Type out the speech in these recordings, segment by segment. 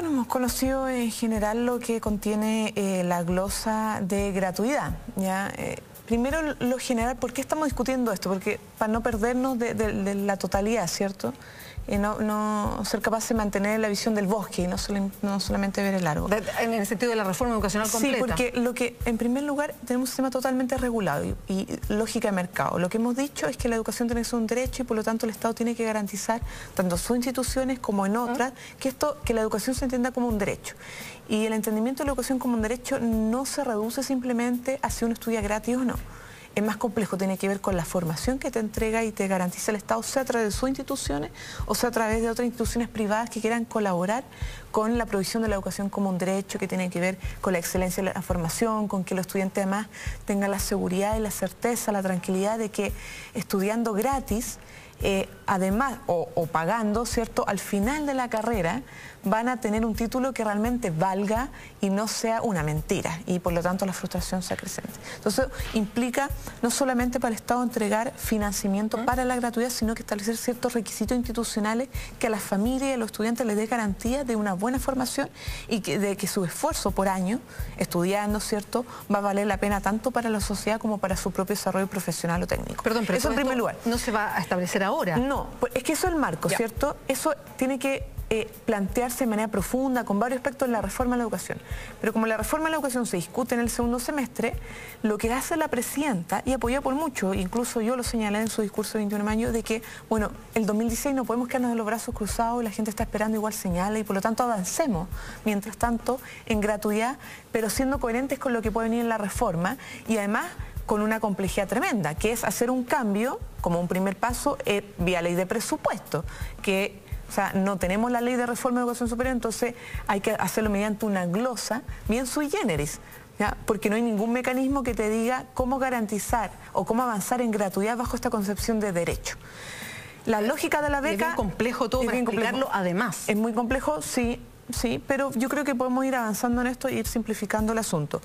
Bueno, hemos conocido en general lo que contiene la glosa de gratuidad, ¿ya? Primero, lo general, ¿por qué estamos discutiendo esto? Porque para no perdernos de la totalidad, ¿cierto? No ser capaces de mantener la visión del bosque y no solamente ver el árbol. En el sentido de la reforma educacional completa. Sí, porque en primer lugar tenemos un sistema totalmente regulado y lógica de mercado. Lo que hemos dicho es que la educación tiene que ser un derecho y por lo tanto el Estado tiene que garantizar, tanto en sus instituciones como en otras, que la educación se entienda como un derecho. Y el entendimiento de la educación como un derecho no se reduce simplemente a si uno estudia gratis o no. Es más complejo, tiene que ver con la formación que te entrega y te garantiza el Estado, sea a través de sus instituciones o sea a través de otras instituciones privadas que quieran colaborar con la provisión de la educación como un derecho, que tiene que ver con la excelencia de la formación, con que los estudiantes además tengan la seguridad y la certeza, la tranquilidad de que estudiando gratis, además, o pagando, ¿cierto?, al final de la carrera van a tener un título que realmente valga y no sea una mentira y por lo tanto la frustración sea creciente. Entonces implica no solamente para el Estado entregar financiamiento para la gratuidad, sino que establecer ciertos requisitos institucionales que a las familias y a los estudiantes les dé garantía de una buena formación y de que su esfuerzo por año estudiando, ¿cierto?, va a valer la pena tanto para la sociedad como para su propio desarrollo profesional o técnico. Perdón, pero eso en primer lugar. No se va a establecer ahora. No, es que eso es el marco, ¿cierto? Eso tiene que plantearse de manera profunda con varios aspectos en la reforma de la educación. Pero como la reforma de la educación se discute en el segundo semestre, lo que hace la presidenta, y apoyada por muchos, incluso yo lo señalé en su discurso de 21 de mayo, de que, bueno, el 2016 no podemos quedarnos de los brazos cruzados y la gente está esperando igual señales y por lo tanto avancemos, mientras tanto, en gratuidad, pero siendo coherentes con lo que puede venir en la reforma y además con una complejidad tremenda, que es hacer un cambio, como un primer paso, vía ley de presupuesto, que... O sea, no tenemos la ley de reforma de educación superior, entonces hay que hacerlo mediante una glosa bien sui generis, ¿ya? Porque no hay ningún mecanismo que te diga cómo garantizar o cómo avanzar en gratuidad bajo esta concepción de derecho. La lógica de la beca... Es bien complejo todo para explicarlo además. Es muy complejo, sí, pero yo creo que podemos ir avanzando en esto e ir simplificando el asunto.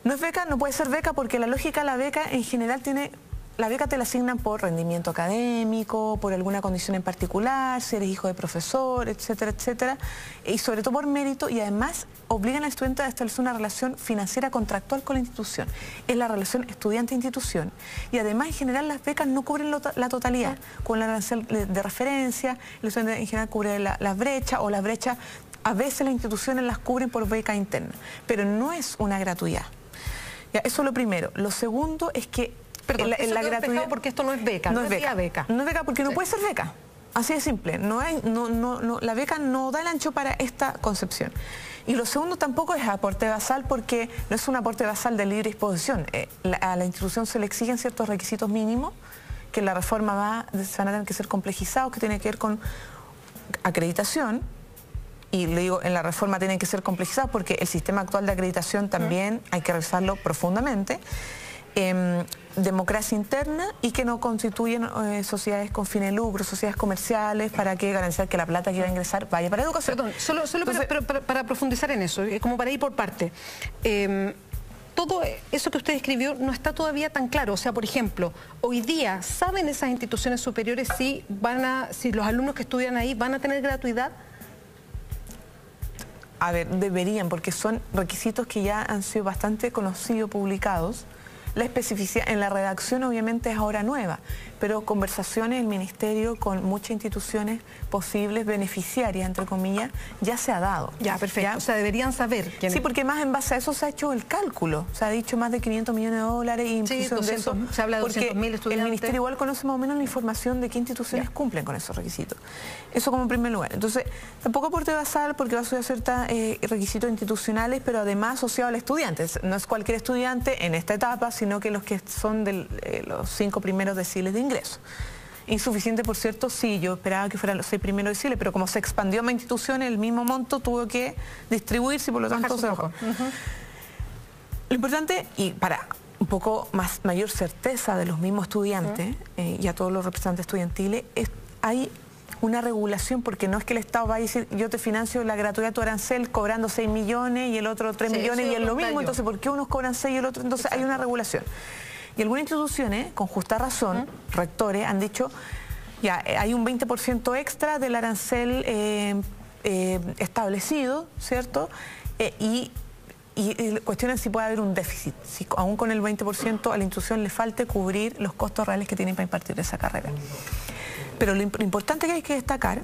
No es beca, no puede ser beca porque la lógica de la beca en general tiene... La beca te la asignan por rendimiento académico, por alguna condición en particular, si eres hijo de profesor, etcétera, etcétera, y sobre todo por mérito, y además obligan al estudiante a establecer una relación financiera contractual con la institución. Es la relación estudiante-institución. Y además, en general, las becas no cubren la totalidad. Con la arancel de referencia, el estudiante en general cubre las brechas, o las brechas, a veces las instituciones las cubren por beca interna, pero no es una gratuidad. Ya, eso es lo primero. Lo segundo es que perdón, la gratuidad, porque esto no es beca, no es beca. No es beca porque no puede ser beca. Así de simple. La beca no da el ancho para esta concepción. Y lo segundo tampoco es aporte basal porque no es un aporte basal de libre disposición. A la institución se le exigen ciertos requisitos mínimos que la reforma se van a tener que ser complejizados, que tiene que ver con acreditación. Y le digo, en la reforma tienen que ser complejizados porque el sistema actual de acreditación también hay que revisarlo profundamente. Democracia interna y que no constituyen sociedades con fines de lucro, sociedades comerciales, para que garantizar que la plata que va a ingresar vaya para educación. Perdón, solo entonces, para profundizar en eso, como para ir por parte. Todo eso que usted escribió no está todavía tan claro. O sea, por ejemplo, hoy día, ¿saben esas instituciones superiores si los alumnos que estudian ahí van a tener gratuidad? A ver, deberían, porque son requisitos que ya han sido bastante conocidos, publicados. La especificidad en la redacción obviamente es ahora nueva, pero conversaciones del Ministerio con muchas instituciones posibles beneficiarias, entre comillas, ya se ha dado. Ya, perfecto. ¿Ya? O sea, deberían saber quién Sí, porque más en base a eso se ha hecho el cálculo. Se ha dicho más de 500 millones de dólares y sí, 200, de eso, se habla de 200.000 estudiantes. El Ministerio igual conoce más o menos la información de qué instituciones cumplen con esos requisitos. Eso como en primer lugar. Entonces, tampoco aporte basal porque va a ser ciertos requisitos institucionales, pero además asociado al estudiante. No es cualquier estudiante en esta etapa, sino que los que son de los 5 primeros deciles de ingreso. Insuficiente, por cierto, sí, yo esperaba que fueran los 6 primeros deciles, pero como se expandió más instituciones, el mismo monto tuvo que distribuirse y por lo tanto se bajó. Lo importante, y para un poco mayor certeza de los mismos estudiantes y a todos los representantes estudiantiles, hay una regulación, porque no es que el Estado vaya a decir yo te financio la gratuidad de tu arancel cobrando 6 millones y el otro 3 millones y es lo mismo, entonces ¿por qué unos cobran 6 y el otro? Entonces hay una regulación. Y algunas instituciones, con justa razón, rectores, han dicho ya hay un 20% extra del arancel establecido, ¿cierto? Y cuestionan si puede haber un déficit, si aún con el 20% a la institución le falte cubrir los costos reales que tienen para impartir esa carrera. Pero lo importante que hay que destacar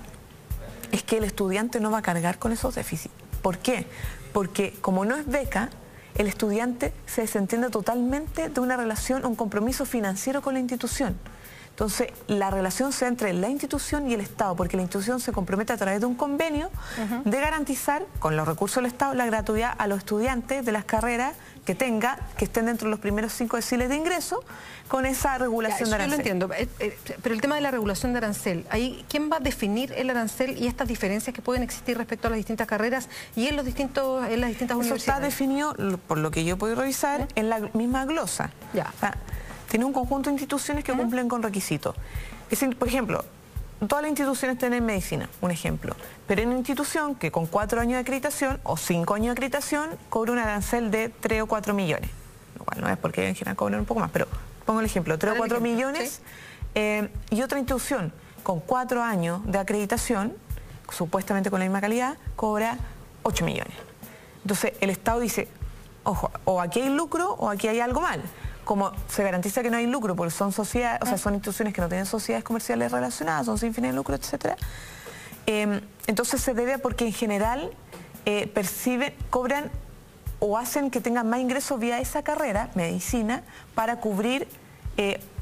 es que el estudiante no va a cargar con esos déficits. ¿Por qué? Porque como no es beca, el estudiante se desentiende totalmente de una relación, un compromiso financiero con la institución. Entonces, la relación se da entre la institución y el Estado, porque la institución se compromete a través de un convenio de garantizar, con los recursos del Estado, la gratuidad a los estudiantes de las carreras que estén dentro de los primeros 5 deciles de ingreso, con esa regulación de arancel. Yo lo entiendo, pero el tema de la regulación de arancel, ahí, ¿quién va a definir el arancel y estas diferencias que pueden existir respecto a las distintas carreras y en las distintas universidades? Eso está definido, por lo que yo puedo revisar, en la misma glosa. Ya. O sea, tiene un conjunto de instituciones que cumplen con requisitos. Es decir, por ejemplo, todas las instituciones tienen medicina, un ejemplo, pero hay una institución que con 4 años de acreditación o 5 años de acreditación cobra un arancel de 3 o 4 millones. Lo cual no es porque en general cobran un poco más, pero pongo el ejemplo, 3 o 4 millones, ¿sí? Y otra institución con 4 años de acreditación, supuestamente con la misma calidad, cobra 8 millones. Entonces el Estado dice, ojo, o aquí hay lucro o aquí hay algo mal. Como se garantiza que no hay lucro porque son sociedades, o sea, son instituciones que no tienen sociedades comerciales relacionadas, son sin fines de lucro, etcétera. Entonces se debe a porque en general cobran o hacen que tengan más ingresos vía esa carrera, medicina, para cubrir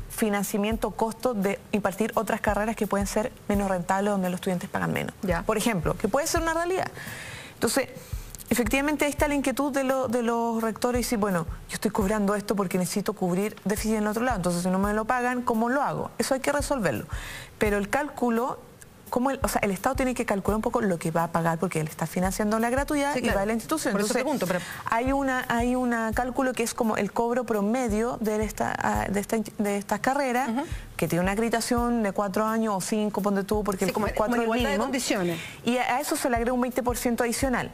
financiamiento, costo de impartir otras carreras que pueden ser menos rentables, donde los estudiantes pagan menos. Ya. Por ejemplo, que puede ser una realidad. Entonces, efectivamente ahí está la inquietud de los rectores y decir, bueno, yo estoy cobrando esto porque necesito cubrir déficit en el otro lado, entonces si no me lo pagan, ¿cómo lo hago? Eso hay que resolverlo. Pero el cálculo, el Estado tiene que calcular un poco lo que va a pagar porque él está financiando la gratuidad, sí, claro, y va a la institución. Por eso entonces, pregunto, pero... hay un cálculo que es como el cobro promedio de estas carreras, que tiene una acreditación de 4 años o 5, ponte tú, porque sí, el 4 como es igualdad mínimo, de condiciones. Y a eso se le agrega un 20% adicional.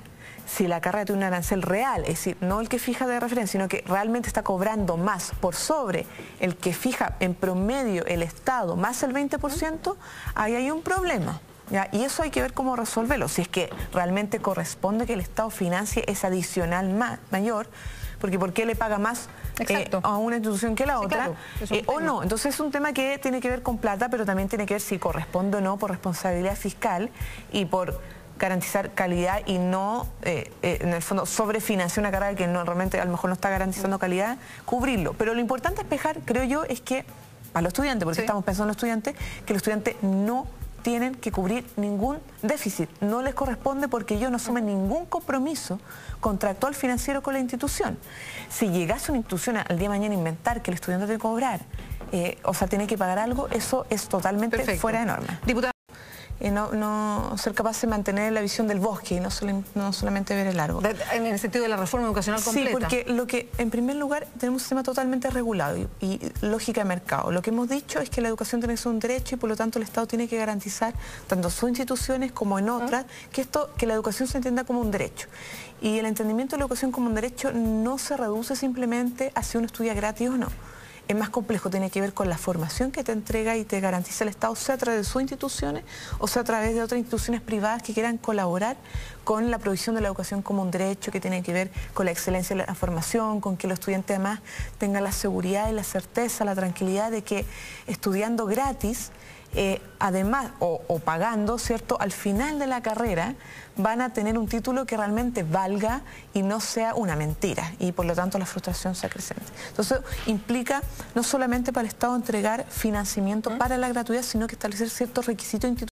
Si la carrera tiene un arancel real, es decir, no el que fija de referencia, sino que realmente está cobrando más por sobre el que fija en promedio el Estado, más el 20%, ahí hay un problema, ¿ya? Y eso hay que ver cómo resolverlo, si es que realmente corresponde que el Estado financie ese adicional mayor, porque ¿por qué le paga más a una institución que la otra? Claro, o no. Entonces es un tema que tiene que ver con plata, pero también tiene que ver si corresponde o no por responsabilidad fiscal y por garantizar calidad y no, en el fondo, sobrefinanciar una carrera que realmente a lo mejor no está garantizando calidad, cubrirlo. Pero lo importante a despejar, creo yo, es que a los estudiantes, porque estamos pensando en los estudiantes, que los estudiantes no tienen que cubrir ningún déficit, no les corresponde porque ellos no asumen ningún compromiso contractual financiero con la institución. Si llegase una institución al día de mañana a inventar que el estudiante tiene que cobrar, tiene que pagar algo, eso es totalmente fuera de norma. Diputada. No ser capaz de mantener la visión del bosque y no solamente ver el árbol. En el sentido de la reforma educacional completa. Sí, porque en primer lugar tenemos un sistema totalmente regulado y lógica de mercado. Lo que hemos dicho es que la educación tiene que ser un derecho y por lo tanto el Estado tiene que garantizar, tanto en sus instituciones como en otras, que la educación se entienda como un derecho. Y el entendimiento de la educación como un derecho no se reduce simplemente a si uno estudia gratis o no. Es más complejo, tiene que ver con la formación que te entrega y te garantiza el Estado, sea a través de sus instituciones o sea a través de otras instituciones privadas que quieran colaborar con la provisión de la educación como un derecho, que tiene que ver con la excelencia de la formación, con que los estudiantes además tengan la seguridad y la certeza, la tranquilidad de que estudiando gratis, además, o pagando, ¿cierto?, al final de la carrera van a tener un título que realmente valga y no sea una mentira, y por lo tanto la frustración sea creciente. Entonces implica no solamente para el Estado entregar financiamiento para la gratuidad, sino que establecer ciertos requisitos institucionales